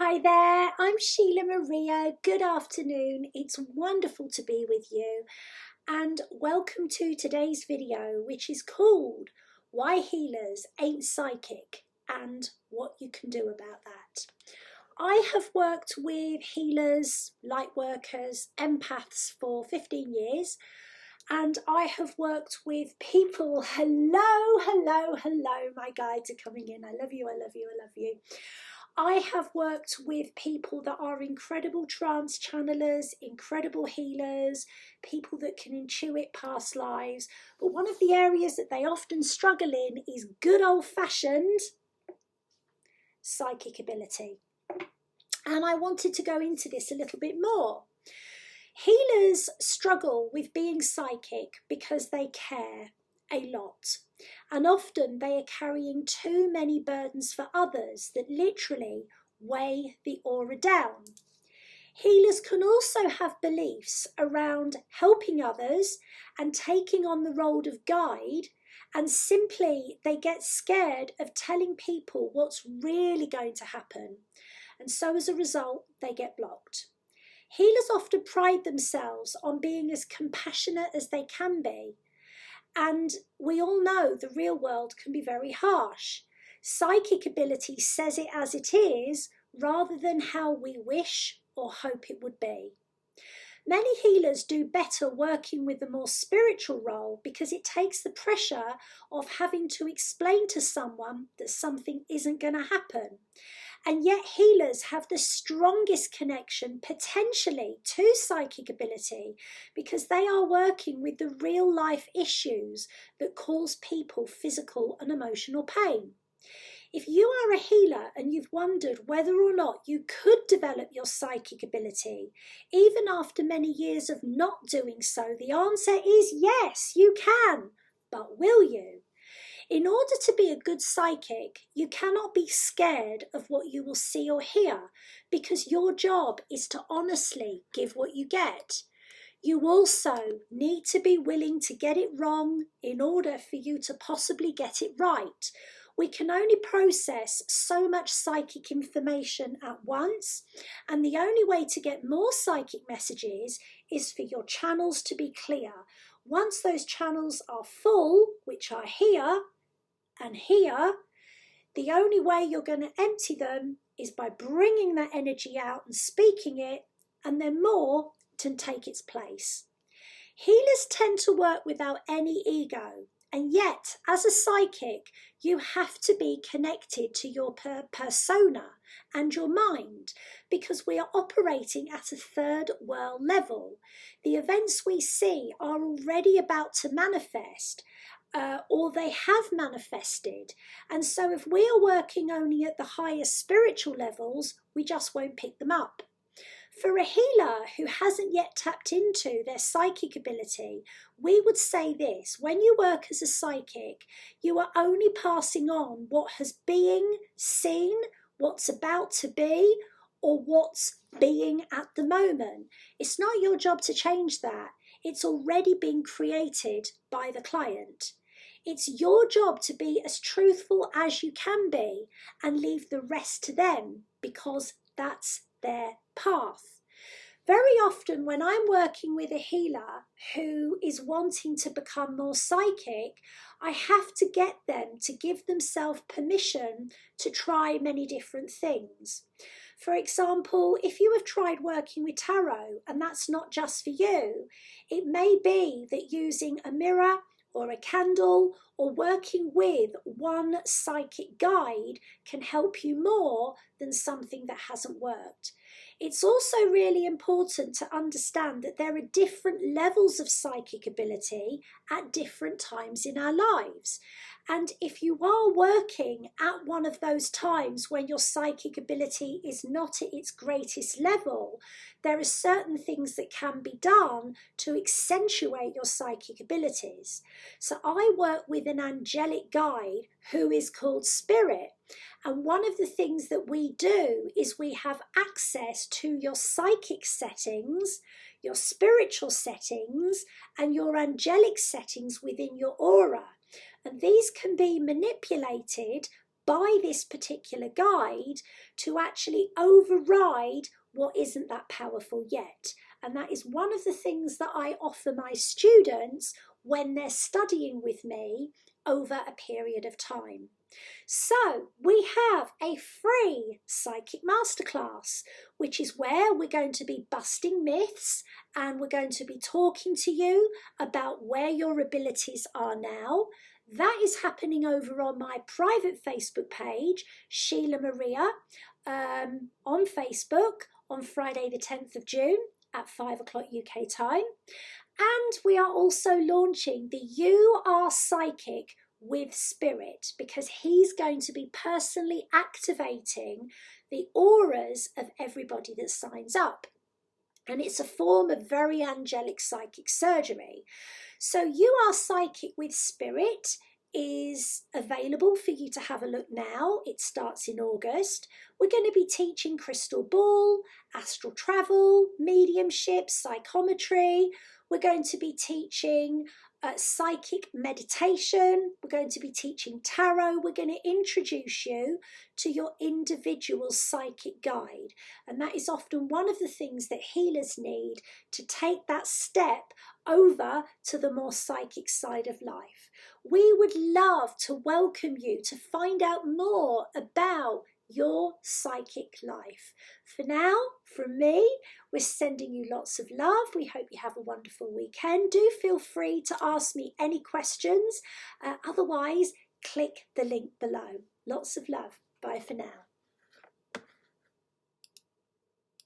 Hi there, I'm Sheila Maria. Good afternoon. It's wonderful to be with you and welcome to today's video, which is called Why Healers Ain't Psychic and What You Can Do About That. I have worked with healers, light workers, empaths for 15 years. And I have worked with people, hello, my guides are coming in. I love you, I love you, I love you. I have worked with people that are incredible trance channelers, incredible healers, people that can intuit past lives. But one of the areas that they often struggle in is good old-fashioned psychic ability. And I wanted to go into this a little bit more. Healers struggle with being psychic because they care a lot, and often they are carrying too many burdens for others that literally weigh the aura down. Healers can also have beliefs around helping others and taking on the role of guide, and simply they get scared of telling people what's really going to happen, and so as a result they get blocked. Healers often pride themselves on being as compassionate as they can be. And we all know the real world can be very harsh. Psychic ability says it as it is, rather than how we wish or hope it would be. Many healers do better working with the more spiritual role because it takes the pressure of having to explain to someone that something isn't going to happen. And yet healers have the strongest connection potentially to psychic ability because they are working with the real life issues that cause people physical and emotional pain. If you are a healer and you've wondered whether or not you could develop your psychic ability, even after many years of not doing so, the answer is yes, you can. But will you? In order to be a good psychic, you cannot be scared of what you will see or hear, because your job is to honestly give what you get. You also need to be willing to get it wrong in order for you to possibly get it right. We can only process so much psychic information at once, and the only way to get more psychic messages is for your channels to be clear. Once those channels are full, which are here and here, the only way you're going to empty them is by bringing that energy out and speaking it, and then more to take its place. Healers tend to work without any ego, and yet as a psychic you have to be connected to your persona and your mind, because we are operating at a third world level. The events we see are already about to manifest, or they have manifested, and so if we are working only at the highest spiritual levels, we just won't pick them up. For a healer who hasn't yet tapped into their psychic ability, we would say this: when you work as a psychic, you are only passing on what has been seen, what's about to be, or what's being at the moment. It's not your job to change that. It's already been created by the client. It's your job to be as truthful as you can be and leave the rest to them, because that's their path. Very often when I'm working with a healer who is wanting to become more psychic, I have to get them to give themselves permission to try many different things. For example, if you have tried working with tarot and that's not just for you, it may be that using a mirror or a candle or working with one psychic guide can help you more than something that hasn't worked. It's also really important to understand that there are different levels of psychic ability at different times in our lives. And if you are working at one of those times when your psychic ability is not at its greatest level, there are certain things that can be done to accentuate your psychic abilities. So I work with an angelic guide who is called Spirit. And one of the things that we do is we have access to your psychic settings, your spiritual settings, and your angelic settings within your aura. And these can be manipulated buy this particular guide to actually override what isn't that powerful yet. And that is one of the things that I offer my students when they're studying with me over a period of time. So we have a free psychic masterclass, which is where we're going to be busting myths, and we're going to be talking to you about where your abilities are now. That is happening over on my private Facebook page, Sheelagh Maria, on Facebook on Friday the 10th of June at 5 o'clock UK time. And we are also launching the You Are Psychic with Spirit, because he's going to be personally activating the auras of everybody that signs up. And it's a form of very angelic psychic surgery. So You Are Psychic with Spirit is available for you to have a look now. It starts in August. We're going to be teaching crystal ball, astral travel, mediumship, psychometry. We're going to be teaching psychic meditation. We're going to be teaching tarot. We're going to introduce you to your individual psychic guide. And that is often one of the things that healers need to take that step over to the more psychic side of life. We would love to welcome you to find out more about your psychic life. For now, from me, we're sending you lots of love. We hope you have a wonderful weekend. Do feel free to ask me any questions. Otherwise, click the link below. Lots of love. Bye for now.